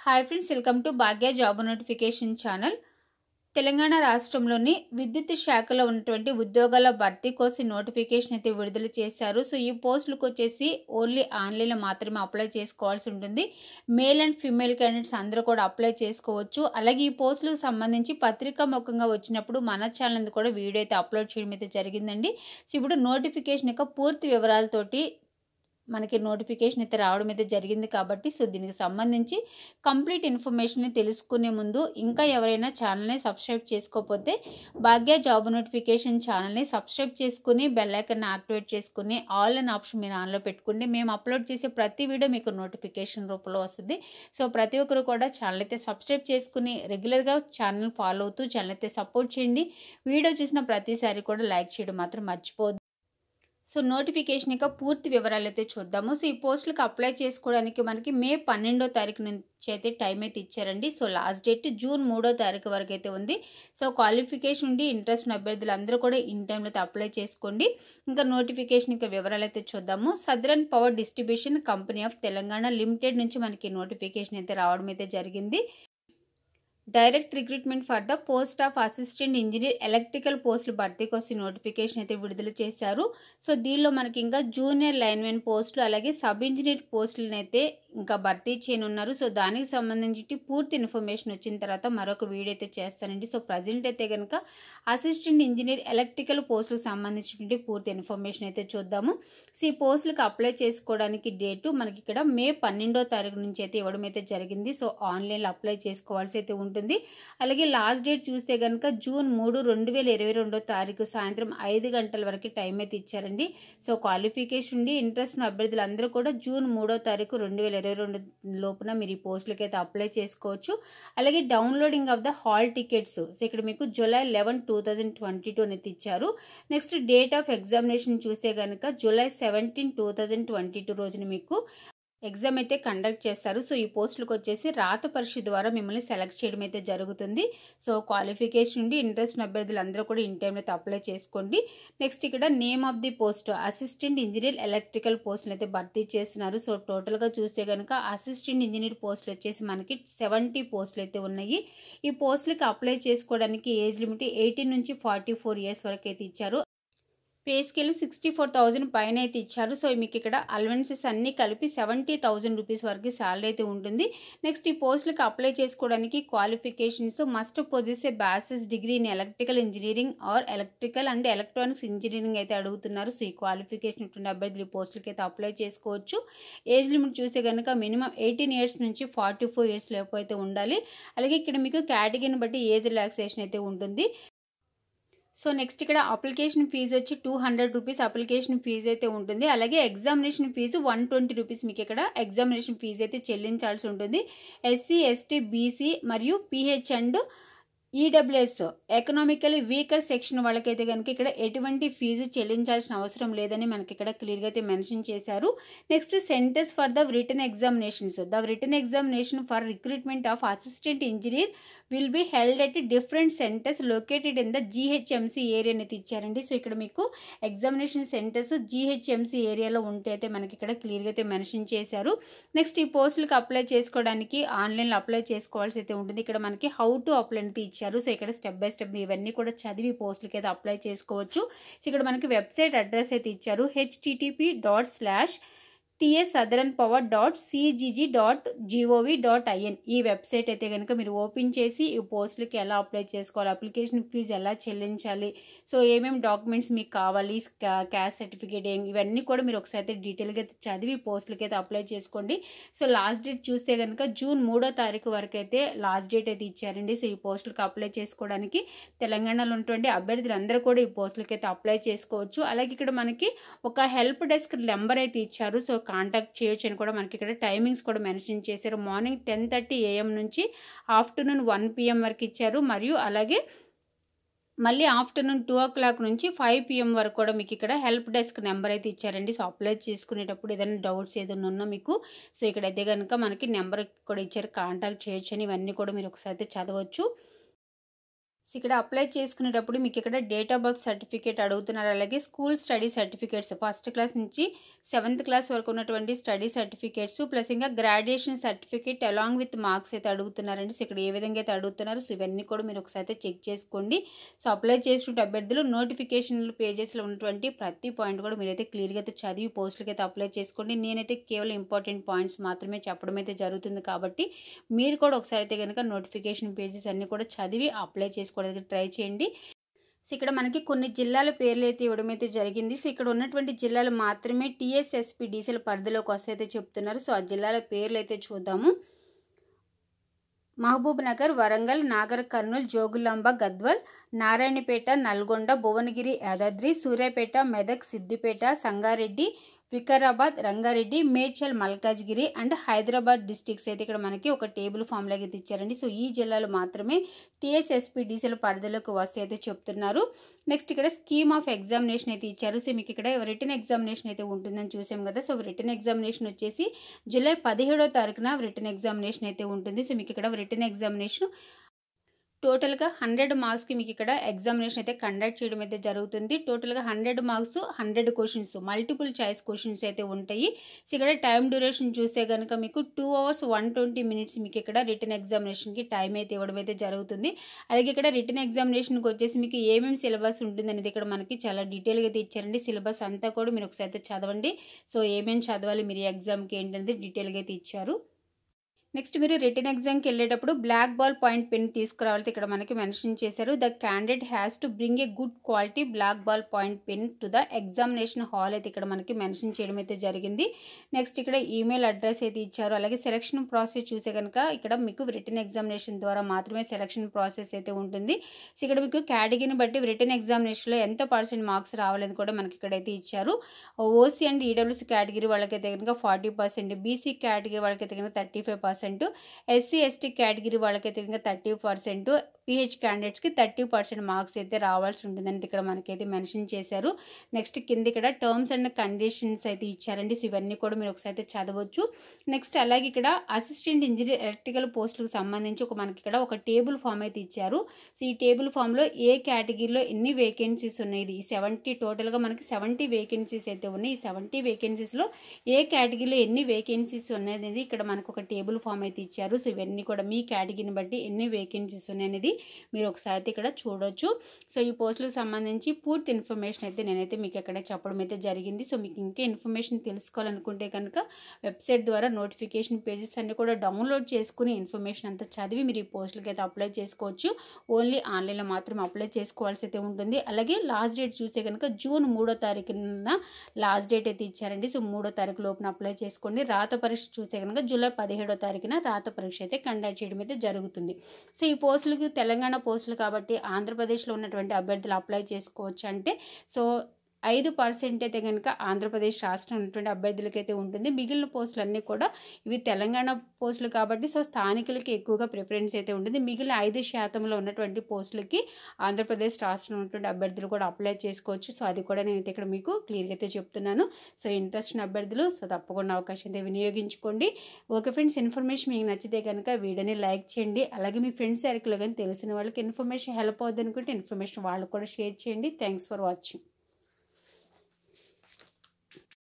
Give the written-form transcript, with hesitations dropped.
Hi friends, welcome to Bhagya job notification channel. Telangana రాష్ట్రంలోని విద్యుత్ శాఖలో ఉన్నటువంటి ఉద్యోగాల భర్తీ కోసం నోటిఫికేషన్ అయితే విడుదల చేశారు. సో ఈ పోస్టులకు వచ్చేసి ఓన్లీ ఆన్లైన్లో మాత్రమే అప్లై చేసుకోవాల్సి ఉంటుంది. మేల్ అండ్ ఫీమేల్ క్యాండిడేట్స్ అందరూ కూడా అప్లై చేసుకోవచ్చు. అలాగే ఈ పోస్టులకు సంబంధించి పత్రికా ముఖంగా వచ్చినప్పుడు మన ఛానల్ కూడా వీడియో అయితే అప్లోడ్ చేయడం అయితే జరిగిందండి. సో ఇప్పుడు నోటిఫికేషన్ యొక్క పూర్తి వివరాలతోటి మనకి నోటిఫికేషన్ అయితే రావడం అయితే జరిగింది కాబట్టి సో దీనికి సంబంధించి కంప్లీట్ ఇన్ఫర్మేషన్ తెలుసుకునే ముందు ఇంకా ఎవరైనా ఛానల్ని సబ్స్క్రైబ్ చేసుకోకపోతే భాగ్య జాబ్ నోటిఫికేషన్ ఛానల్ని సబ్స్క్రైబ్ చేసుకుని బెల్ ఐకాన్ని యాక్టివేట్ చేసుకుని ఆల్ అనే ఆప్షన్ మీరు ఆన్లో పెట్టుకుంటే మేము అప్లోడ్ చేసే ప్రతి వీడియో మీకు నోటిఫికేషన్ రూపంలో వస్తుంది. సో ప్రతి ఒక్కరు కూడా ఛానల్ అయితే సబ్స్క్రైబ్ చేసుకుని రెగ్యులర్గా ఛానల్ ఫాలో అవుతూ ఛానల్ అయితే సపోర్ట్ చేయండి. వీడియో చూసిన ప్రతిసారి కూడా లైక్ చేయడం మాత్రం మర్చిపోద్దు. సో నోటిఫికేషన్ యొక్క పూర్తి వివరాలు అయితే చూద్దాము. సో ఈ పోస్టులకు అప్లై చేసుకోవడానికి మనకి మే 12వ తారీఖు నుంచి అయితే టైం అయితే ఇచ్చారండి. సో లాస్ట్ డేట్ జూన్ 3వ తారీఖు వరకు అయితే ఉంది. సో క్వాలిఫికేషన్ ఉండి ఇంట్రెస్ట్ ఉన్న అభ్యర్థులు అందరూ కూడా ఇన్ టైంలో అయితే అప్లై చేసుకోండి. ఇంకా నోటిఫికేషన్ యొక్క వివరాలు అయితే చూద్దాము. Southern power distribution company of Telangana limited నుంచి మనకి నోటిఫికేషన్ అయితే రావడం అయితే జరిగింది. Direct recruitment for the post of assistant engineer electrical పోస్టులు భర్తీ కోసం నోటిఫికేషన్ అయితే విడుదల చేశారు. సో దీనిలో మనకి ఇంకా జూనియర్ లైన్మెన్ పోస్టులు అలాగే సబ్ ఇంజనీర్ పోస్టులను అయితే ఇంకా భర్తీ చేయనున్నారు. సో దానికి సంబంధించి పూర్తి ఇన్ఫర్మేషన్ వచ్చిన తర్వాత మరొక వీడియో అయితే చేస్తానండి. సో ప్రజెంట్ అయితే కనుక అసిస్టెంట్ ఇంజనీర్ ఎలక్ట్రికల్ పోస్టులకు సంబంధించినటువంటి పూర్తి ఇన్ఫర్మేషన్ అయితే చూద్దాము. సో ఈ పోస్టులకు అప్లై చేసుకోవడానికి డేటు మనకి ఇక్కడ మే 12వ తారీఖు నుంచి అయితే ఇవ్వడం అయితే జరిగింది. సో ఆన్లైన్లో అప్లై చేసుకోవాల్సి అయితే ఉంటుంది. అలాగే లాస్ట్ డేట్ చూస్తే కనుక జూన్ 3, 2022 తారీఖు సాయంత్రం 5 గంటల వరకు టైం అయితే ఇచ్చారండి. సో క్వాలిఫికేషన్ ఉండి ఇంట్రెస్ట్ ఉన్న అభ్యర్థులు అందరూ కూడా జూన్ 3వ తారీఖు 2022 లోపున మీరు ఈ పోస్టులకి అయితే అప్లై చేసుకోవచ్చు. అలాగే downloading of the hall tickets so ఇక్కడ మీకు జూలై 11, 2022 అనేది ఇచ్చారు. నెక్స్ట్ డేట్ ఆఫ్ ఎగ్జామినేషన్ చూస్తే కనుక జూలై 17, 2022 రోజున మీకు ఎగ్జామ్ అయితే కండక్ట్ చేస్తారు. సో ఈ పోస్టులకు వచ్చేసి రాత పరీక్ష ద్వారా మిమ్మల్ని సెలెక్ట్ చేయడం అయితే జరుగుతుంది. సో క్వాలిఫికేషన్ ఉండి ఇంట్రెస్ట్ ఉన్న అభ్యర్థులు అందరూ కూడా ఇన్ టైంలో అయితే అప్లై చేసుకోండి. నెక్స్ట్ ఇక్కడ name of the post assistant engineer electrical పోస్టులు అయితే భర్తీ చేస్తున్నారు. సో టోటల్గా చూస్తే కనుక అసిస్టెంట్ ఇంజనీర్ పోస్టులు వచ్చేసి మనకి 70 పోస్టులు అయితే ఉన్నాయి. ఈ పోస్టులకి అప్లై చేసుకోవడానికి ఏజ్ లిమిట్ 18 నుంచి 44 ఇయర్స్ వరకు అయితే ఇచ్చారు. పే స్కేల్ 64,000 పైన అయితే ఇచ్చారు. సో మీకు ఇక్కడ అలవెన్సెస్ అన్నీ కలిపి 70,000 రూపీస్ వరకు శాలరీ అయితే ఉంటుంది. నెక్స్ట్ ఈ పోస్టులకు అప్లై చేసుకోవడానికి qualifications must possess A bachelors degree in electrical engineering or electrical and electronics engineering అయితే అడుగుతున్నారు. సో ఈ క్వాలిఫికేషన్ ఉంటున్న అభ్యర్థులు ఈ పోస్టులకి అయితే అప్లై చేసుకోవచ్చు. ఏజ్ లిమిట్ చూస్తే కనుక మినిమం 18 ఇయర్స్ నుంచి 44 ఇయర్స్ లోపు అయితే ఉండాలి. అలాగే ఇక్కడ మీకు కేటగిరీని బట్టి ఏజ్ రిలాక్సేషన్ అయితే ఉంటుంది. సో నెక్స్ట్ ఇక్కడ అప్లికేషన్ ఫీజు వచ్చి 200 రూపీస్ అప్లికేషన్ ఫీజు అయితే ఉంటుంది. అలాగే ఎగ్జామినేషన్ ఫీజు 120 రూపీస్ మీకు ఇక్కడ ఎగ్జామినేషన్ ఫీజు అయితే చెల్లించాల్సి ఉంటుంది. ఎస్సీ, ఎస్టీ, బీసీ మరియు pH and EWS economically weaker section వాళ్ళకైతే కనుక ఇక్కడ ఎటువంటి ఫీజు చెల్లించాల్సిన అవసరం లేదని మనకి ఇక్కడ క్లియర్గా అయితే మెన్షన్ చేశారు. Next centres for the written examinations the written examination for recruitment of assistant engineer will be held at different centres located in the GHMC area అనేది ఇచ్చారండి. సో ఇక్కడ మీకు ఎగ్జామినేషన్ సెంటర్స్ జీహెచ్ఎంసీ ఏరియాలో ఉంటే అయితే మనకి ఇక్కడ క్లియర్గా అయితే మెన్షన్ చేశారు. నెక్స్ట్ ఈ పోస్టులకు అప్లై చేసుకోవడానికి ఆన్లైన్లో అప్లై చేసుకోవాల్సి అయితే ఉంటుంది. ఇక్కడ మనకి హౌ టు అప్లై అనేది ఇచ్చారు. సో ఇక్కడ స్టెప్ బై స్టెప్ ఇవన్నీ కూడా చదివి పోస్టులకి అయితే అప్లై చేసుకోవచ్చు. సో ఇక్కడ మనకి వెబ్సైట్ అడ్రస్ అయితే ఇచ్చారు. http://tsadarnpower.cgg.gov.in ఈ వెబ్సైట్ అయితే కనుక మీరు ఓపెన్ చేసి ఈ పోస్టులకి ఎలా అప్లై చేసుకోవాలి, అప్లికేషన్ ఫీజు ఎలా చెల్లించాలి, సో ఏమేమి డాక్యుమెంట్స్ మీకు కావాలి, క్యాస్ట్ సర్టిఫికేట్ ఇవన్నీ కూడా మీరు ఒకసారి అయితే డీటెయిల్గా చదివి పోస్టులకి అయితే అప్లై చేసుకోండి. సో లాస్ట్ డేట్ చూస్తే కనుక జూన్ 3వ తారీఖు వరకు అయితే లాస్ట్ డేట్ అయితే ఇచ్చారండి. సో ఈ పోస్టులకు అప్లై చేసుకోవడానికి తెలంగాణలో ఉన్నటువంటి అభ్యర్థులు అందరూ కూడా ఈ పోస్టులకి అయితే అప్లై చేసుకోవచ్చు. అలాగే ఇక్కడ మనకి ఒక హెల్ప్ డెస్క్ నెంబర్ అయితే ఇచ్చారు. సో కాంటాక్ట్ చేయొచ్చు అని కూడా మనకి ఇక్కడ టైమింగ్స్ కూడా మెన్షన్ చేశారు. మార్నింగ్ 10:30 AM నుంచి ఆఫ్టర్నూన్ 1 PM వరకు ఇచ్చారు. మరియు అలాగే మళ్ళీ ఆఫ్టర్నూన్ 2 o'clock నుంచి 5 PM వరకు కూడా మీకు ఇక్కడ హెల్ప్ డెస్క్ నెంబర్ అయితే ఇచ్చారండి. సో అప్లై చేసుకునేటప్పుడు ఏదైనా డౌట్స్ ఏదైనా ఉన్నా మీకు సో ఇక్కడైతే కనుక మనకి నెంబర్ కూడా ఇచ్చారు, కాంటాక్ట్ చేయొచ్చు అని ఇవన్నీ కూడా మీరు ఒకసారి అయితే చదవచ్చు. ఇక్కడ అప్లై చేసుకునేటప్పుడు మీకు ఇక్కడ డేట్ ఆఫ్ బర్త్ సర్టిఫికేట్ అడుగుతున్నారు. అలాగే school study certificates first class నుంచి 7th క్లాస్ వరకు ఉన్నటువంటి స్టడీ సర్టిఫికేట్స్ ప్లస్ ఇంకా graduation certificate along with marks అయితే అడుగుతున్నారండి. సో ఇక్కడ ఏ విధంగా అయితే అడుగుతున్నారు, సో ఇవన్నీ కూడా మీరు ఒకసారి అయితే చెక్ చేసుకోండి. సో అప్లై చేసుకుంటే అభ్యర్థులు నోటిఫికేషన్ పేజెస్లో ఉన్నటువంటి ప్రతి పాయింట్ కూడా మీరైతే క్లియర్గా అయితే చదివి పోస్టులకి అయితే అప్లై చేసుకోండి. నేనైతే కేవలం ఇంపార్టెంట్ పాయింట్స్ మాత్రమే చెప్పడం అయితే జరుగుతుంది కాబట్టి మీరు కూడా ఒకసారి అయితే కనుక నోటిఫికేషన్ పేజెస్ అన్నీ కూడా చదివి అప్లై చేసుకోవడానికి ట్రై చేయండి. సో ఇక్కడ మనకి కొన్ని జిల్లాల పేర్లు అయితే ఇవ్వడం అయితే జరిగింది. సో ఇక్కడ ఉన్నటువంటి జిల్లాలు మాత్రమే TSSP-DCL పరిధిలోకి వస్తే చెప్తున్నారు. సో ఆ జిల్లాల పేర్లు అయితే చూద్దాము. మహబూబ్ నగర్, వరంగల్, నాగర్ కర్నూల్, జోగులాంబ, గద్వాల్, నారాయణపేట, నల్గొండ, భువనగిరి, యాదాద్రి, సూర్యాపేట, మెదక్, సిద్దిపేట, సంగారెడ్డి, వికారాబాద్, రంగారెడ్డి, మేడ్చల్, మల్కాజ్గిరి అండ్ హైదరాబాద్ డిస్ట్రిక్ట్స్ అయితే ఇక్కడ మనకి ఒక టేబుల్ ఫామ్ లాగా అయితే ఇచ్చారండి. సో ఈ జిల్లాలు మాత్రమే TSSP-DCL పరిధిలోకి వస్తే అయితే చెప్తున్నారు. నెక్స్ట్ ఇక్కడ స్కీమ్ ఆఫ్ ఎగ్జామినేషన్ అయితే ఇచ్చారు. సో మీకు ఇక్కడ రిటన్ ఎగ్జామినేషన్ అయితే ఉంటుందని చూసాం కదా. సో రిటన్ ఎగ్జామినేషన్ వచ్చేసి జూలై 17వ తారీఖున రిటన్ ఎగ్జామినేషన్ అయితే ఉంటుంది. సో మీకు ఇక్కడ రిటన్ ఎగ్జామినేషన్ టోటల్గా 100 మార్క్స్కి మీకు ఇక్కడ ఎగ్జామినేషన్ అయితే కండక్ట్ చేయడం అయితే జరుగుతుంది. టోటల్గా 100 marks 100 questions multiple choice questions అయితే ఉంటాయి. సో ఇక్కడ టైం డ్యూరేషన్ చూస్తే కనుక మీకు 2 hours 120 minutes మీకు ఇక్కడ రిటన్ ఎగ్జామినేషన్కి టైం అయితే ఇవ్వడం అయితే జరుగుతుంది. అలాగే ఇక్కడ రిటన్ ఎగ్జామినేషన్కి వచ్చేసి మీకు ఏమేమి సిలబస్ ఉంటుంది అనేది ఇక్కడ మనకి చాలా డీటెయిల్గా అయితే ఇచ్చారండి. సిలబస్ అంతా కూడా మీరు ఒకసారి అయితే చదవండి. సో ఏమేమి చదవాలి మీరు ఎగ్జామ్కి ఏంటనేది డీటెయిల్గా అయితే ఇచ్చారు. నెక్స్ట్ మీరు రిటన్ ఎగ్జామ్కి వెళ్ళేటప్పుడు బ్లాక్ బాల్ పాయింట్ పెన్ తీసుకురావాలి. ఇక్కడ మనకి మెన్షన్ చేశారు. The candidate has to bring a good quality black ball point pen to the examination hall అయితే ఇక్కడ మనకి మెన్షన్ చేయడం అయితే జరిగింది. నెక్స్ట్ ఇక్కడ ఈమెయిల్ అడ్రస్ అయితే ఇచ్చారు. అలాగే సెలక్షన్ ప్రాసెస్ చూసే కనుక ఇక్కడ మీకు రిటన్ ఎగ్జామినేషన్ ద్వారా మాత్రమే సెలక్షన్ ప్రాసెస్ అయితే ఉంటుంది. సో ఇక్కడ మీకు కేటగిరీని బట్టి రిటన్ ఎగ్జామినేషన్లో ఎంత % మార్క్స్ రావాలని కూడా మనకి ఇక్కడైతే ఇచ్చారు. ఓసీ అండ్ ఈడబ్ల్యూసీ కేటగిరీ వాళ్ళకైతే కనుక 40%, బీసీ కేటగిరీ వాళ్ళకైతే కనుక 35%, SC ST కేటగిరీ వాళ్ళకైతే ఇంకా 30%, PH క్యాండిడేట్స్కి 30% మార్క్స్ అయితే రావాల్సి ఉంటుందని ఇక్కడ మనకైతే మెన్షన్ చేశారు. నెక్స్ట్ కింద ఇక్కడ టర్మ్స్ అండ్ కండిషన్స్ అయితే ఇచ్చారండి. సో ఇవన్నీ కూడా మీరు ఒకసారి అయితే చదవచ్చు. నెక్స్ట్ అలాగే ఇక్కడ అసిస్టెంట్ ఇంజనీర్ ఎలక్ట్రికల్ పోస్టులకు సంబంధించి మనకి ఇక్కడ ఒక టేబుల్ ఫామ్ అయితే ఇచ్చారు. సో ఈ టేబుల్ ఫామ్లో ఏ కేటగిరీలో ఎన్ని వేకెన్సీస్ ఉన్నాయి, ఈ 70 టోటల్గా మనకి 70 వేకెన్సీస్ అయితే ఉన్నాయి. ఈ 70 వేకెన్సీస్లో ఏ కేటగిరీలో ఎన్ని వేకెన్సీస్ ఉన్నాయి ఇక్కడ మనకు ఒక టేబుల్ ఫామ్ అయితే ఇచ్చారు. సో ఇవన్నీ కూడా మీ కేటగిరీని బట్టి ఎన్ని వేకెన్సీస్ ఉన్నాయనేది మీరు ఒకసారి ఇక్కడ చూడొచ్చు. సో ఈ పోస్టులకు సంబంధించి పూర్తి ఇన్ఫర్మేషన్ అయితే నేనైతే మీకు ఎక్కడ చెప్పడం అయితే జరిగింది. సో మీకు ఇంకా ఇన్ఫర్మేషన్ తెలుసుకోవాలనుకుంటే కనుక వెబ్సైట్ ద్వారా నోటిఫికేషన్ పేజెస్ అన్ని కూడా డౌన్లోడ్ చేసుకుని ఇన్ఫర్మేషన్ అంతా చదివి మీరు ఈ పోస్టులకి అయితే అప్లై చేసుకోవచ్చు. ఓన్లీ ఆన్లైన్లో మాత్రం అప్లై చేసుకోవాల్సి అయితే ఉంటుంది. అలాగే లాస్ట్ డేట్ చూస్తే కనుక జూన్ 3వ తారీఖున లాస్ట్ డేట్ అయితే ఇచ్చారండి. సో 3వ తారీఖు లోపున అప్లై చేసుకోండి. రాత పరీక్ష చూస్తే కనుక జూలై 17వ తారీఖున రాత పరీక్ష అయితే కండక్ట్ చేయడం అయితే జరుగుతుంది. సో ఈ పోస్టులకి తెలంగాణ పోస్టులు కాబట్టి ఆంధ్రప్రదేశ్లో ఉన్నటువంటి అభ్యర్థులు అప్లై చేసుకోవచ్చు. అంటే సో 5% అయితే కనుక ఆంధ్రప్రదేశ్ రాష్ట్రం ఉన్నటువంటి అభ్యర్థులకైతే ఉంటుంది. మిగిలిన పోస్టులన్నీ కూడా ఇవి తెలంగాణ పోస్టులు కాబట్టి సో స్థానికులకి ఎక్కువగా ప్రిఫరెన్స్ అయితే ఉంటుంది. మిగిలిన 5% ఉన్నటువంటి పోస్టులకి ఆంధ్రప్రదేశ్ రాష్ట్రం ఉన్నటువంటి అభ్యర్థులు కూడా అప్లై చేసుకోవచ్చు. సో అది కూడా నేనైతే ఇక్కడ మీకు క్లియర్గా అయితే చెప్తున్నాను. సో ఇంట్రెస్ట్ ఉన్న అభ్యర్థులు సో తప్పకుండా అవకాశం అయితే వినియోగించుకోండి. ఓకే ఫ్రెండ్స్, ఇన్ఫర్మేషన్ మీకు నచ్చితే కనుక వీడియోని లైక్ చేయండి. అలాగే మీ ఫ్రెండ్స్ సర్కిల్లో కానీ తెలిసిన వాళ్ళకి ఇన్ఫర్మేషన్ హెల్ప్ అవుతుంది అనుకుంటే ఇన్ఫర్మేషన్ వాళ్ళకు కూడా షేర్ చేయండి. Thanks for watching.